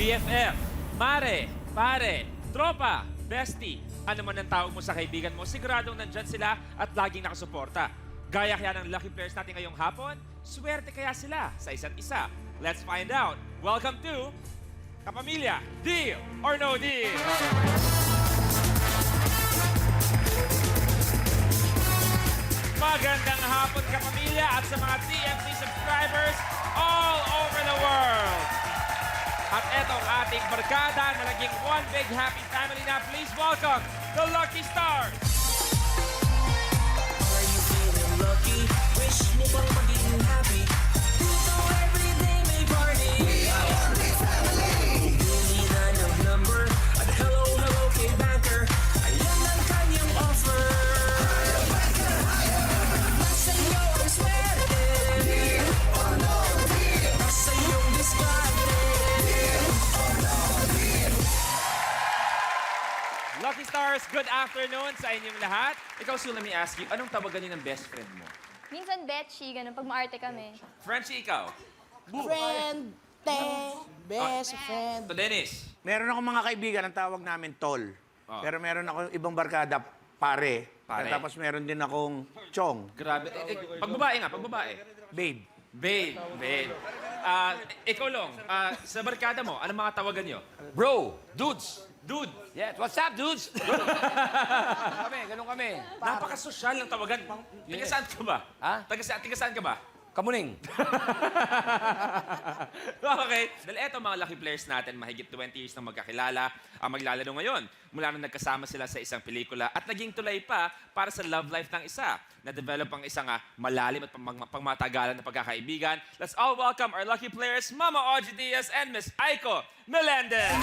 BFF, mare, pare, tropa, bestie, ano man ang tawag mo sa kaibigan mo, siguradong nandyan sila at laging nakasuporta. Gaya kaya ng lucky players natin ngayong hapon, swerte kaya sila sa isa't isa. Let's find out. Welcome to Kapamilya, Deal or No Deal? Magandang hapon Kapamilya at sa mga TMC subscribers all over the world. At etong ating barkada na naging one big happy family na, please welcome the Lucky Stars! Are you feeling lucky? Wish mo bang maging happy? Puto everyday may party. We are one big family. Hindi na ng number. At hello, hello kay banker. Ayan ang kanyang offer. Higher, banker, higher. Nasa iyo ang swerte. Deal or no deal. Nasa iyong diskarte. Deal or no deal. Lucky Stars, good afternoon sa inyong lahat. Ikaw, Sue, let me ask you, anong tawagan niyo ng best friend mo? Minsan Betchy, ganun, pag maarte kami. Frenchie, ikaw? Friend, best friend. To Dennis? Meron akong mga kaibigan, ang tawag namin Tol. Oh. Pero meron ako ibang barkada, Pare. Pare. Tapos meron din akong Chong, Grabe. Pagbabae nga, pagbabae. Babe. Babe, babe. Ikaw lang, sa barkada mo, anong mga tawagan niyo? Bro, dudes. Dude, Yes, what's up, dudes? ganun kami. napakasosyal ng tawagan. Taga saan ka ba? Ha? Taga saan ka ba? Kamuning. Okay. Dahil eto mga lucky players natin, mahigit 20 years na magkakilala, ang maglalaro ngayon. Mula nung nagkasama sila sa isang pelikula at naging tulay pa para sa love life ng isa. Na-develop ang isang malalim at pangmatagalan na pagkakaibigan. Let's all welcome our lucky players, Mama Audrey Diaz and Miss Aiko Melendez.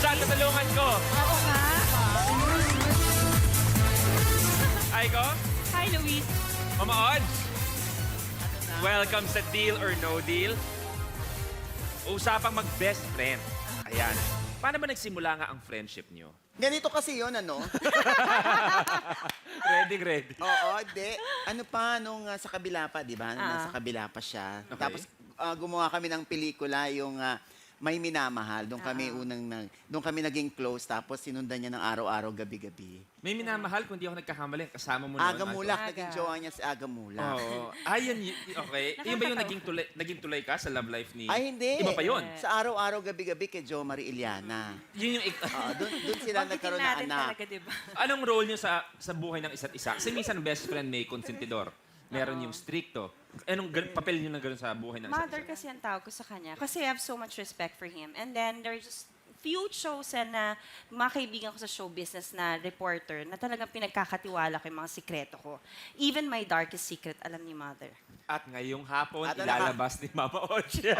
Siya, tutulungan ko. Oo nga. Aiko? Hi, Luis. Mama Odds, welcome sa Deal or No Deal. Usapang mag-best friend. Ayan. Paano ba nagsimula nga ang friendship niyo? Ganito kasi yun, ano? Ready. Oo, di. Ano pa, nung sa kabila pa, di ba? Nasa kabila pa siya. Okay. Tapos gumawa kami ng pelikula, yung May Minamahal. Doon kami doon kami naging close. Tapos sinundan niya ng araw-araw, gabi-gabi. May minamahal kung di ako nagkakamali. Kasama mo noon. Aga Mulak, naging jowa niya si Aga Mulak. Oo. Okay. Yun ba yung naging tulay ka sa love life ni... Ay, hindi. Iba pa yun. Sa araw-araw, gabi-gabi kay Jo Marie Iliana. Yun yung... Doon sila nagkaroon ng anak. talaga, diba? Anong role niyo sa buhay ng isa't isa? Kasi minsan best friend may konsentidor. Meron yung stricto. Anong papel niyo na gano'n sa buhay ng isa't Mother isa? kasi ang tawag ko sa kanya. Kasi I have so much respect for him. And then there's just few chosen na mga kaibigan ko sa show business na reporter na talagang pinagkakatiwala ko yung mga sikreto ko. Even my darkest secret, alam ni Mother. At ngayong hapon, At ano ilalabas ni Mama Ochi.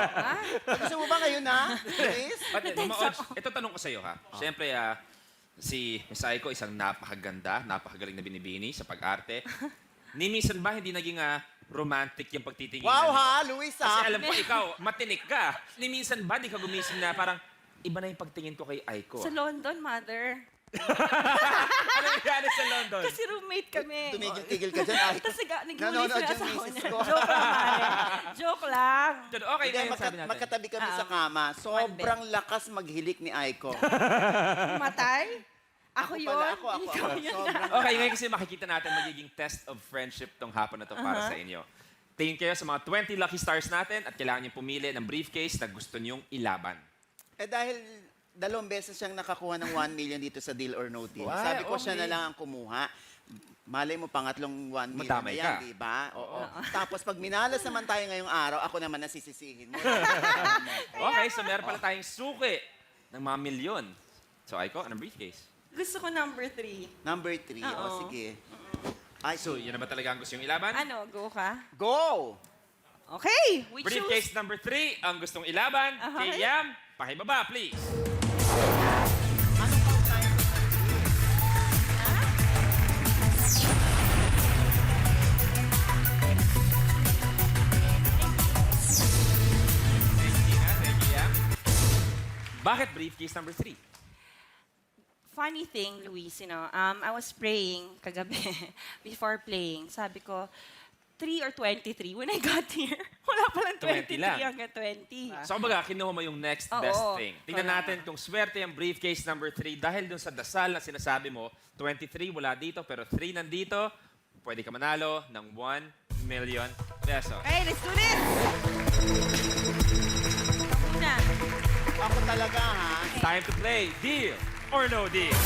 Gusto mo ba ngayon, ha? Luis? But Mama Ochi, ito tanong ko sa iyo ha. Siyempre, si Miss Aiko, isang napakaganda, napakagaling na binibini sa pag-arte. Ni minsan ba hindi naging romantic yung pagtitingin? Wow, ha? Luis, Kasi ha? alam ko, ikaw, matinik ka. Ni minsan ba di ka gumising na parang iba na yung pagtingin ko kay Aiko? Sa London, Mother. Ano nangyari sa London? Kasi roommate kami. Tumigil-tigil ka dyan, ay. Tapos nag-ulis Nanonood yung yung asawa misis niya. ko. Joke lang, Mare. Joke lang. Okay, Hindi, ngayon sabi natin. magkatabi kami sa kama. Sobrang lakas maghilik ni Aiko. Matay? Ako yun. pala, ako. Ikaw yun. Sobrang... Okay, ngayon kasi makikita natin magiging test of friendship tong hapon na to para sa inyo. Tingin kayo sa mga 20 lucky stars natin at kailangan nyo pumili ng briefcase na gusto nyong ilaban. dahil 2 beses siyang nakakuha ng 1 million dito sa Deal or No Deal. Wow, Sabi ko siya okay. na lang ang kumuha. Malay mo, pangatlong 1 million Madamay na yan, ka. di ba? Oo. Tapos pag minalas naman tayo ngayong araw, ako naman nasisisihin mo. Okay, so meron pala tayong suki ng mga milyon. So, Aiko, anong briefcase? Gusto ko number 3. Number 3. O, Oo. sige. Ay, So, yun na ba talaga ang gusto yung ilaban? Ano, go ka? go! Okay, we choose. Briefcase number 3, ang gustong ilaban. Okay. Kay Yam, pakibaba, please. Thank you, Yam. Bakit briefcase number 3? funny thing, Luis, I was praying kagabi before playing. Sabi ko, 3 or 23. When I got here, wala palang 20 23 lang. hanggang 20. So kumbaga, kinuha mo yung next Oo, best thing. Tingnan wala. natin kung swerte ang briefcase number 3 dahil dun sa dasal na sinasabi mo, 23 wala dito pero 3 nandito, pwede ka manalo ng 1 million pesos. Okay, let's do this! Una. Ako talaga, ha? Time to play. Deal or no deal?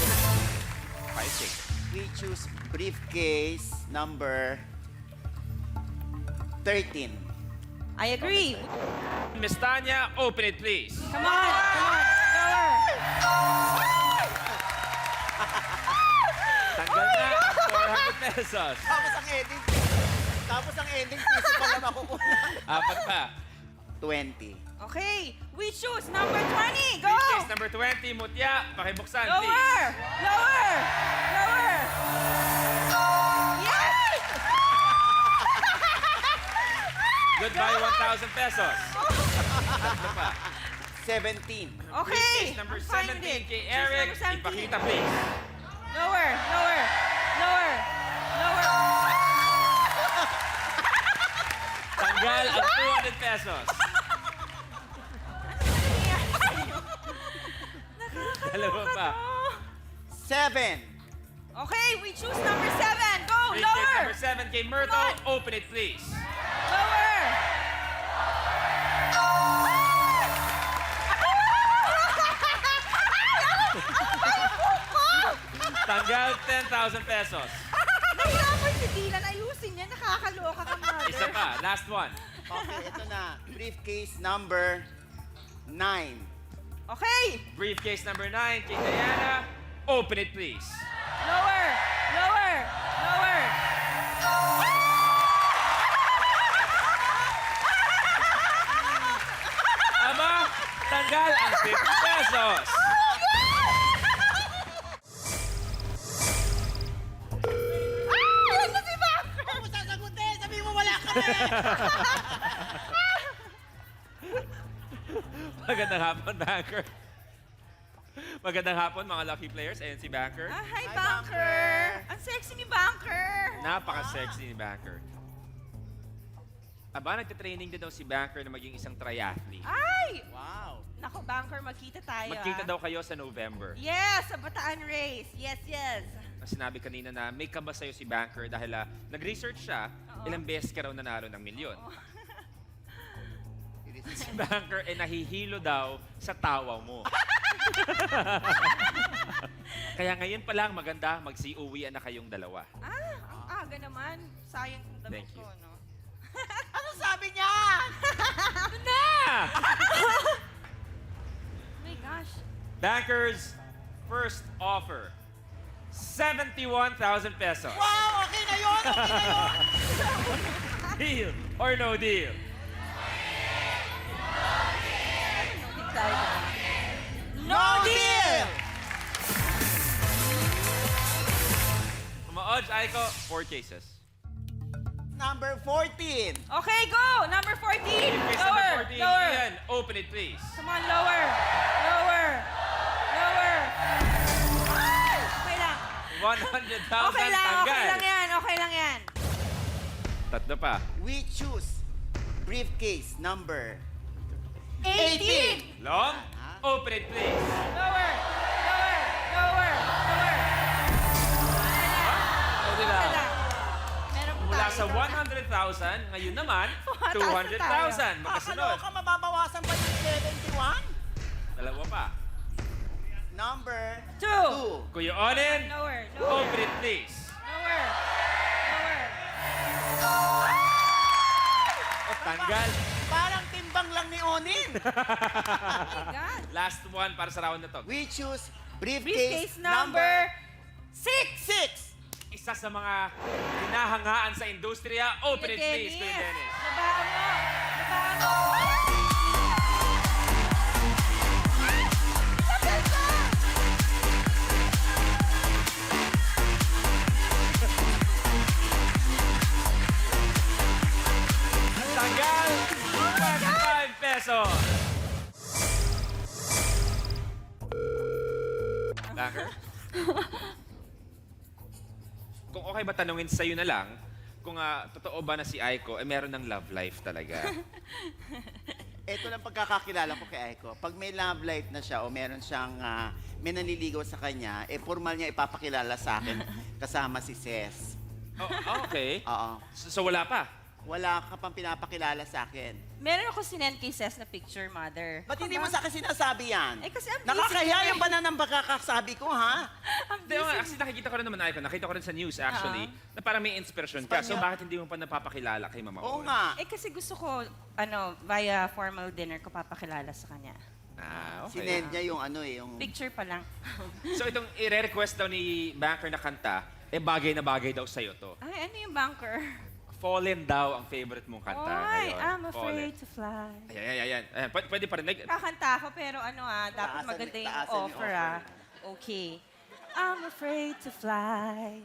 5-6. We choose briefcase number 13. I agree. Miss Tanya, open it please. Come on, lower. Tanggal na ang 400 pesos. Tapos ang ending piso pala makukuha. Apat pa. 20. Okay, we choose number 20. Go! Briefcase number 20, Mutya, pakibuksan Lower! please. Lower! Lower! Yes! Goodbye 1,000 pesos. Tatlo pa. 17. Okay, Briefcase number I'm fine with 17 it. kay Choose Eric, number 17. ipakita please. Lower, lower, lower, lower. Tanggal ang 200 pesos. Dalawa pa. 7. Okay, we choose number 7. Go, Briefcase lower, number 7 kay Myrtle, Come on. open it please. lower. Tanggal 10,000 pesos. Nahirapan si Dylan. Ayusin niya. Nakakaloka ka, mother. Isa pa, last one. Okay, ito na. Briefcase number 9. Okay, Briefcase number 9 kay Diana, open it please. lower, lower, lower. Aba, tanggal ang 50 pesos. Ano si Banker? Ako sasagutin! Sabi mo wala ka na! Magandang hapon, Banker. Magandang hapon, mga lucky players. Ayan si Banker. Ah, hi, Hi, Banker. Ang sexy ni Banker. Napaka-sexy ni Banker. Aba, nagtitraining din daw si Banker na maging isang triathlete. Ay! Wow. Nako, Banker, magkita tayo. Magkita ah. daw kayo sa November. Yes, sa Bataan Race. Yes, yes. Ang sinabi kanina na may kaba sa'yo si Banker dahil nag-research siya, Oo. ilang beses ka raw nanalo ng milyon. Si Banker nahihilo daw sa tawa mo. Kaya ngayon pa lang maganda, magsi-uwian na kayong dalawa. Ah, ang aga naman. Sayang yung damit Thank you. ko, no? Ano sabi niya? Ah! Oh my gosh. Banker's first offer, 71,000 pesos. Wow! Okay na yun! Okay na yun! Deal or no deal? No deal! Mga odds, Aiko, 4 cases. Number 14. Okay, go! Number 14. Briefcase Lower, number 14, lower. Ian, open it please. Come on, lower. Lower. Lower. Okay lang. 100,000 Okay lang, tanggal. okay lang yan. Okay lang yan. Tatlo pa. We choose briefcase number 18. Long, open it please. Lower. Lower. Lower. Lower. Pwede Okay lang. lang. Meron pa Mula tayo. sa 100,000, ngayon naman, Taas na 200,000. Magkasunod. Kakaloka, mababawasan pa yung 71? Dalawa pa. Number 2. 2. Kuya Onin, Lower. Lower. open it please. Lower. Lower. Tanggal. Parang timbang lang ni Onin. Oh my God. Last one para sa round na to. We choose Briefcase briefcase number 6. 6. Isa sa mga hinahangaan sa industriya. Open it please, Kuya Dennis. Babaan mo. Babaan mo. Lapit ka. Tanggal, 25 pesos. Banker, Kung okay ba tanungin sa'yo na lang, kung totoo ba na si Aiko, meron ng love life talaga. Ito lang pagkakakilala ko kay Aiko. Pag may love life na siya o meron siyang may nanliligaw sa kanya, formal niya ipapakilala sa akin kasama si Ses. Oh, okay. Oo. So wala pa? Wala ka pang pinapakilala sa akin. Meron ako sinend kay Ses na picture, mother. Ba't hindi mo sa akin sinasabi yan? Eh, kasi ang busy Nakakahiya ko yung ba na ng pagkakasabi ko, ha? Ang Hindi, busy. kasi nakikita ko rin naman, Aiko, nakita ko rin sa news actually, na parang may inspirasyon ka. So Spanya. bakit hindi mo pa napapakilala kay Mama Oo Owen? nga. Eh, kasi gusto ko, via formal dinner ko papakilala sa kanya. Okay. Sinend niya yung yung... Picture pa lang. So itong i-request daw ni Banker na kanta, bagay na bagay daw sa'yo to. Ay, ano yung banker? Fallen daw ang favorite mong kanta Oy, ngayon. I'm Fallen. afraid to fly. Ayan. Pwede pa rin. Kakanta ako, pero dapat Taasan- maganda yung taasan yung offer, offer. Okay. I'm afraid to fly,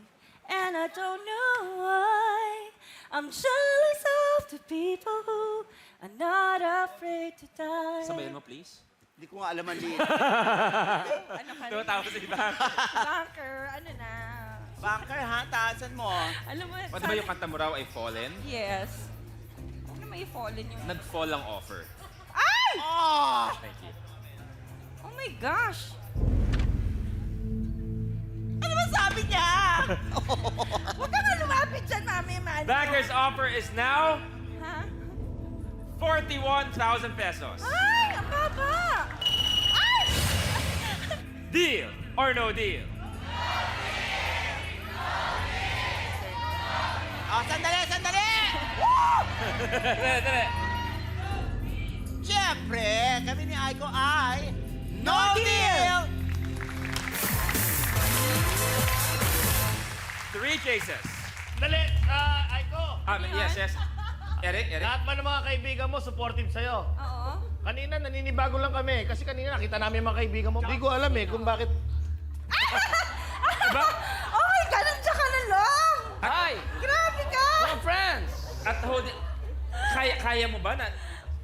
and I don't know why. I'm jealous of the people who are not afraid to die. Sabayan mo, please. Hindi ko nga alam ang liit. Ano ka Tumatawa si Banker. Banker, ano na? Banker, ha? Taasan mo. Alam mo, Pwede ba yung kanta mo raw ay Fallen? Yes. Ano may fallen yung... Nag-fall ang offer. Ay! Oh! Thank you. Oh my gosh! Ano ba sabi niya? Huwag ka nga lumapit dyan, mami, man. Banker's offer is now Ha? 41,000 pesos. Ay! Ang baba! Ay! Deal or no deal? Oh, sandali! Dali. Siyempre, kami ni Aiko ay... No deal! 3 cases. Dali, Aiko. Yes. Eric? Lahat ba ng mga kaibigan mo supportive sa'yo? Oo. Kanina, naninibago lang kami. Kasi kanina nakita namin yung mga kaibigan mo. Hindi ko alam kung bakit... Diba? Ay, ganun dyan ka na lang! Hi! Grabe ka! Mga friends! At kaya mo ba na,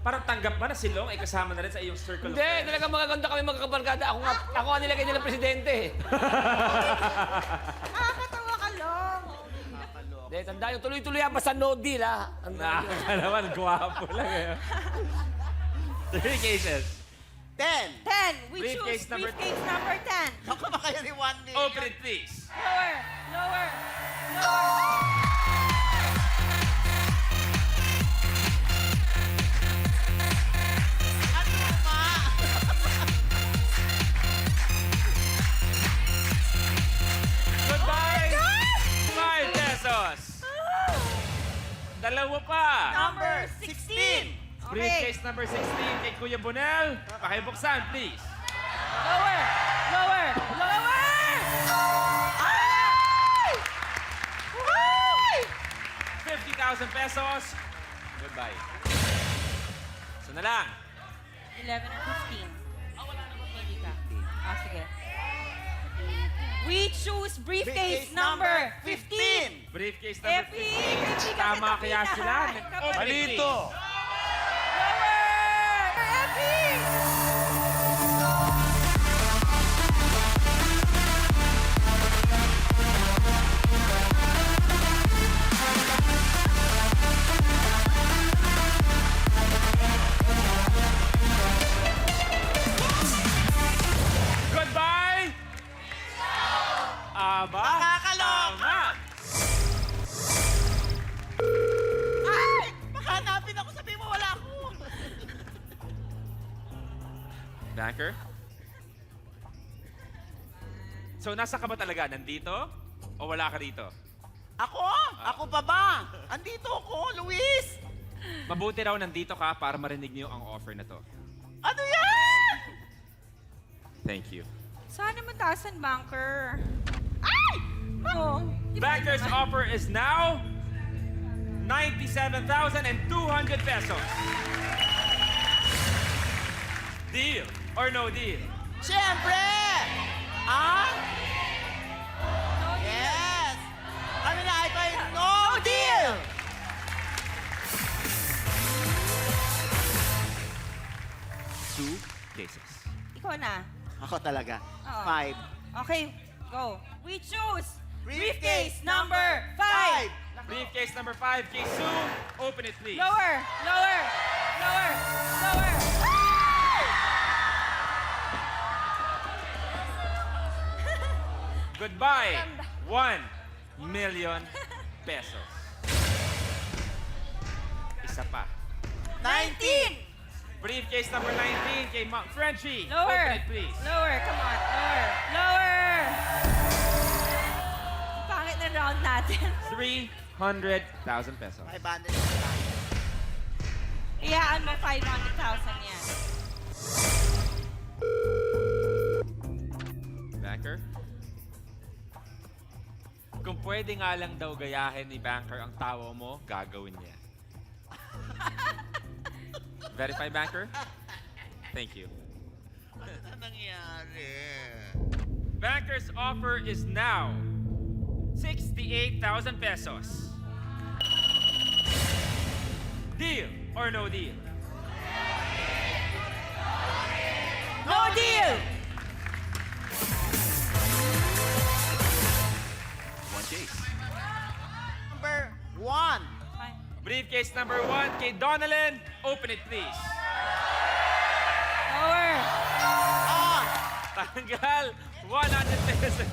parang tanggap ba na si Long ay kasama na rin sa iyong circle of Hindi, friends? talaga magaganda kami magkabarkada. Ako nga nilagay nilang presidente. Nakakatawa ka lang. Hindi, tanda yung tuloy-tuloy yan basta no deal, ha? Nakaka naman, gwapo lang eh. 3 cases. 10. 10. We Briefcase choose number briefcase number 10. Ako ba kayo ni 1 million? Open it, please. Lower. Ano ba? Goodbye! 5 pesos. Dalawa pa. Number 16. Briefcase number 16 kay Kuya Bonel. Pakibuksan, please. Lower. Ay! Ay! 50,000 pesos. Goodbye. So na lang. 11 or 15. Pili ka. Sige. We choose briefcase number 15. Briefcase number Epi! 15. Tama kaya sila. Open it, Malito! please. Lower! Epi! Goodbye! Aba? Nakakalok! Tama! Ay! Makahanapin ako, sabi mo wala ako. Banker? So, nasa ka ba talaga? Nandito? O wala ka rito? Ako? Ako pa ba? Andito ako, Luis! Mabuti raw nandito ka para marinig niyo ang offer na to. Ano yan? Thank you. Sana mataasan, banker. Ay! Oo. Banker's offer is now 97,200 pesos. Deal or no deal? Siyempre! Ah? Yes! Kami na Aiko ay no deal! Two cases. Ikaw na. Ako talaga. Oo. 5. Okay. Go. We choose Briefcase briefcase number 5. Briefcase number 5, kay Sue. Open it, please. Lower, lower, lower, lower. Goodbye. 1 million pesos. Isa pa. 19. Briefcase number 19, kay Frenchie. Lower. Open it, please. Lower, come on. Lower. Lower. Pangit na round natin. 300,000 pesos. 500. Iyaan mo 500,000 yan. Banker? Kung pwede nga lang daw gayahin ni Banker ang tawa mo, gagawin niya. Verify, Banker? Thank you. Ano nangyari? Banker's offer is now 68,000 pesos. Deal or no deal? No deal! One case. Number 1. Briefcase number 1, kay Donalyn. Open it, please. Lower. On. Tanggal 100 pesos.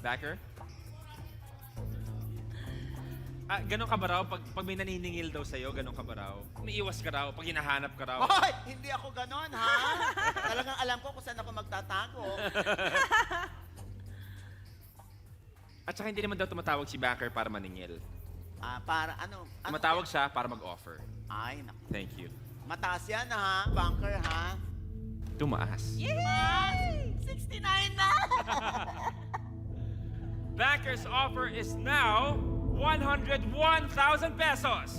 Backer? Ganon ka ba raw? Pag may naniningil daw sa'yo, ganon ka ba raw? Umiiwas ka raw? Pag hinahanap ka raw? Hoy, hindi ako ganon, ha? Talagang alam ko kung saan ako magtatago. At saka hindi naman daw tumatawag si Banker para maningil. Para ano? Tumatawag siya para mag-offer. Ay, naku. Thank you. Mataas yan, ha? Bunker, ha? Tumaas. Yay! 69 na! Banker's offer is now 101,000 pesos.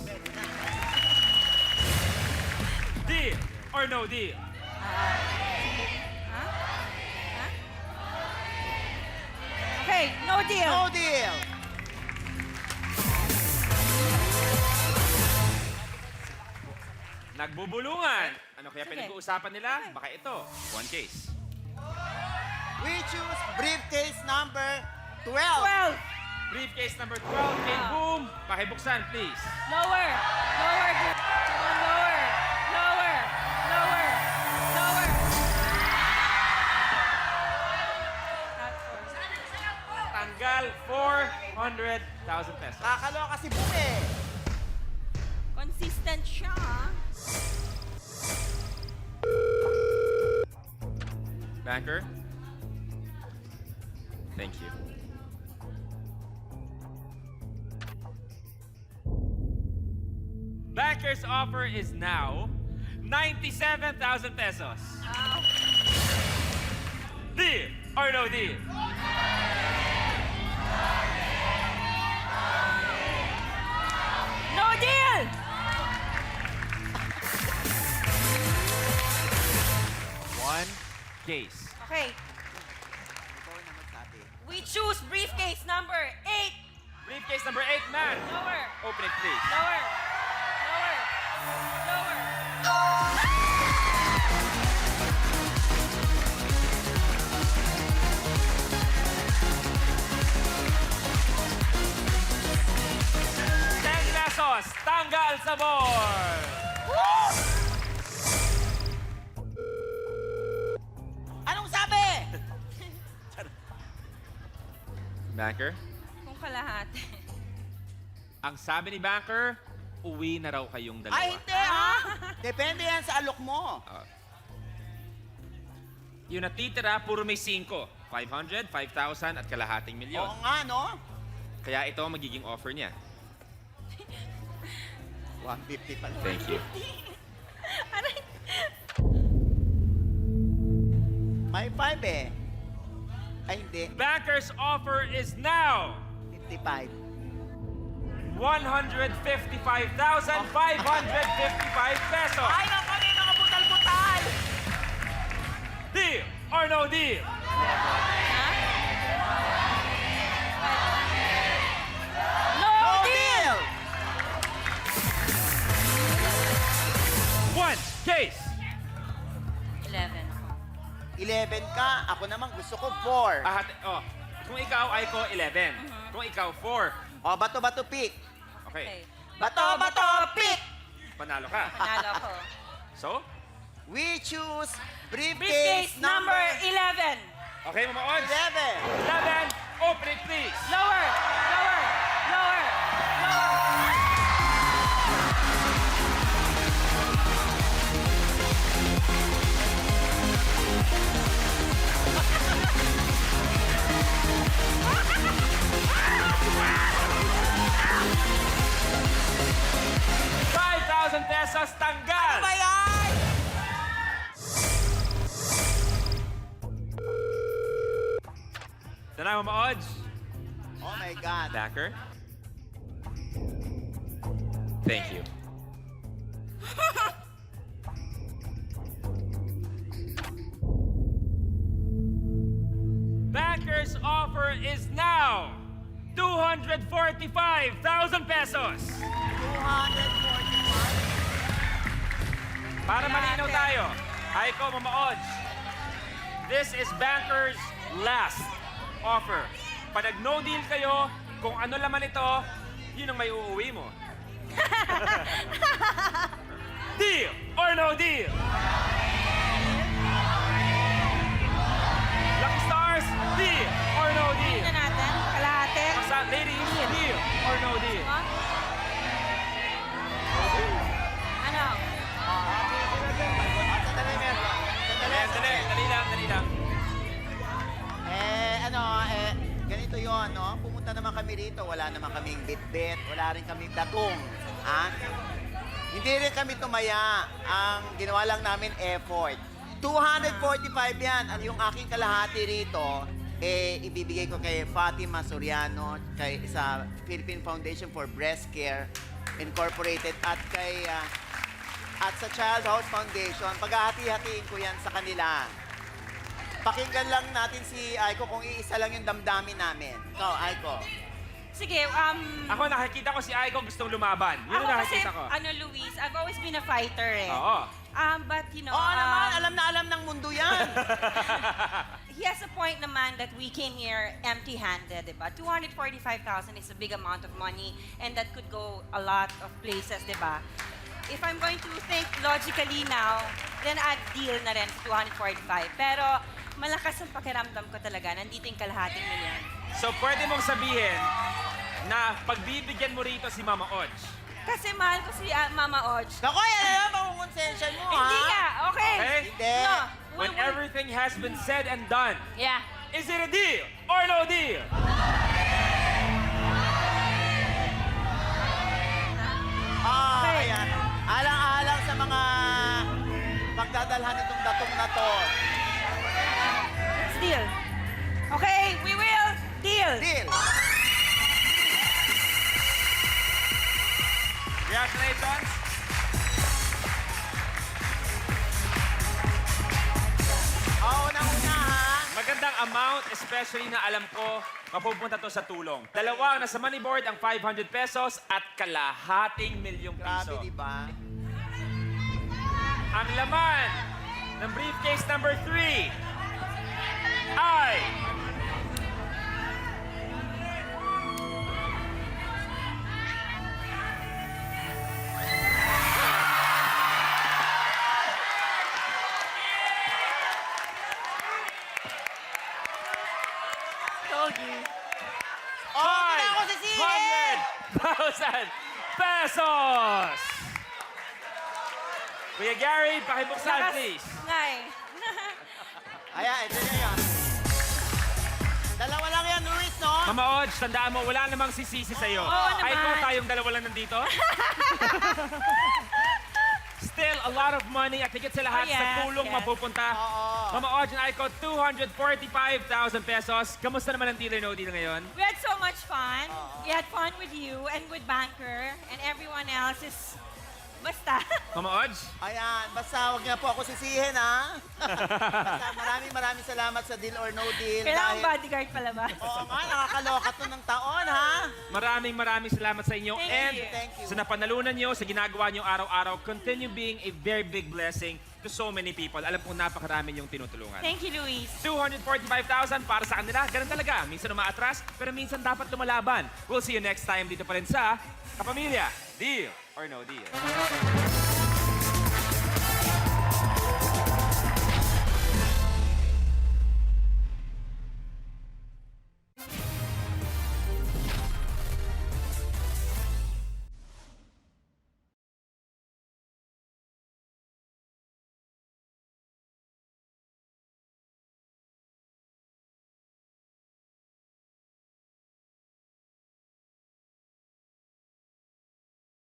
Deal or no deal? Okay, no deal. No deal! Nagbubulungan. Ano kaya Sige. pinag-uusapan nila? Baka ito. One case. We choose briefcase number 12. 12. Briefcase number 12, kay Boom. Pakibuksan, please. Lower. Lower. Come on, lower. Lower. Lower. Lower. Tanggal 400,000 pesos. Kakaloka si Boom, eh. Consistent siya. Banker? Thank you. Banker's offer is now 97,000 pesos. Deal or no deal? No deal. One case. Okay, Ikaw na magsabi. we choose briefcase number 8. Briefcase number 8, man. Lower. Open it, please. Lower. Lower. Lower. Pesos, tanggal sa board. Anong sabi? Banker? Kung kalahati. Ang sabi ni Banker, uwi na raw kayong dalawa. Ay, hindi, ha? Depende yan sa alok mo. Yung natitira, puro may 5. 500, 5,000 at kalahating milyon. Oo nga, no? Kaya ito ang magiging offer niya. 150 pala. Thank you. Aray. May 5 eh. Ay, hindi. Banker's offer is now 55. 155,555 pesos. Ay, naku, kanina ka butal-butal! Deal or no deal? No No deal. deal! One case. 11 ako. 11 ka, ako naman gusto ko 4. Kung ikaw, Aiko, 11. Kung ikaw, 4. O, bato-bato pick. Okay. Bato-bato pick! Panalo ka. Panalo ako. So? We choose Briefcase number 11. Okay, Mama Odds. 11. 11. Open it, please. Lower, lower, lower, lower. Pesos tanggal! Ba yan? Ito na, Mama Odds. Oh my God. Backer. Thank you. Banker's offer is now 245,000 pesos. 245. Para malinaw tayo, Aiko, Mama Odds, this is Banker's last offer. Pag nag-no deal kayo, kung ano laman ito, yun ang may uuwi mo. Deal or no deal? Lucky Stars, deal or no deal? Tingnan natin. Kalahati. Ladies, deal or no deal? Huh? Ano? Sandali, Merlo. Dali lang. Ganito yon, no? Pumunta naman kami rito, wala naman kaming bit-bit, wala rin kaming datong. Hindi rin kami tumaya. Ang ginawa lang namin effort. 245 yan. Yung aking kalahati rito, ibibigay ko kay Fatima Soriano, sa Philippine Foundation for Breast Care Incorporated at at sa Child House Foundation. Paghahati-hatiin ko yan sa kanila. Pakinggan lang natin si Aiko kung iisa lang yung damdamin namin. Ikaw, Aiko. Sige, Ako nakikita ko si Aiko gustong lumaban. Yun ako ang kasi, nakikita ko. Luis, I've always been a fighter eh. Oo. But you know, Oo naman, alam na alam ng mundo yan. he has a point naman that we came here empty-handed, diba? 245,000 is a big amount of money and that could go a lot of places, diba? If I'm going to think logically now, then I'd deal na rin sa 245. Pero malakas ang pakiramdam ko talaga. Nandito yung kalahating milyon. So, pwede mong sabihin na pagbibigyan mo rito si Mama Odds. Kasi mahal ko si Mama Odds. Naku, yan na lang konsensya mo, ha? Hindi ka, okay? Okay? Hindi. No. When everything has been said and done, Yeah. is it a deal or no deal? Okay. Ayan. Alang-alang sa mga pagdadalhan itong datong na to. Let's deal. Okay, we will deal. Deal. Congratulations. Una, ha? Magandang amount, especially na alam ko, mapupunta to sa tulong. Dalawa na sa money board ang 500 pesos at kalahating milyong Grabe, piso. di ba? Ang laman ng briefcase number 3 ay... Oh, hindi na ako sisihin! 500,000 pesos! Kuya Gary, pakibuksan, please. Ngay. Ayan, ito na yan. Dalawa lang yan, Luis, no? Mama Odds, tandaan mo, wala namang sisisi sa'yo. Oo naman. Ay ko, tayong dalawa lang nandito. Still, a lot of money at higit sa lahat Oh, yes, sa tulong yes. mapupunta. Oo. Mama Odds and Aiko, 245,000 pesos. Kamusta naman ang deal or no deal ngayon? We had so much fun. We had fun with you and with Banker and everyone else is Basta. Mama Odds? Ayan, basta wag niya po ako sisihin, ha? Basta maraming salamat sa Deal or No Deal. Kailangan bodyguard pala ba? Oo nga, nakakaloka to ng taon, ha? Maraming salamat sa inyo. Thank And you. Thank you. sa napanalunan nyo, sa ginagawa nyo araw-araw, continue being a very big blessing to so many people. Alam po, napakarami yung tinutulungan. Thank you, Luis. 245,000 para sa kanila. Ganun talaga. Minsan umaatras, pero minsan dapat lumalaban. We'll see you next time dito pa rin sa Kapamilya, Deal or No Deal.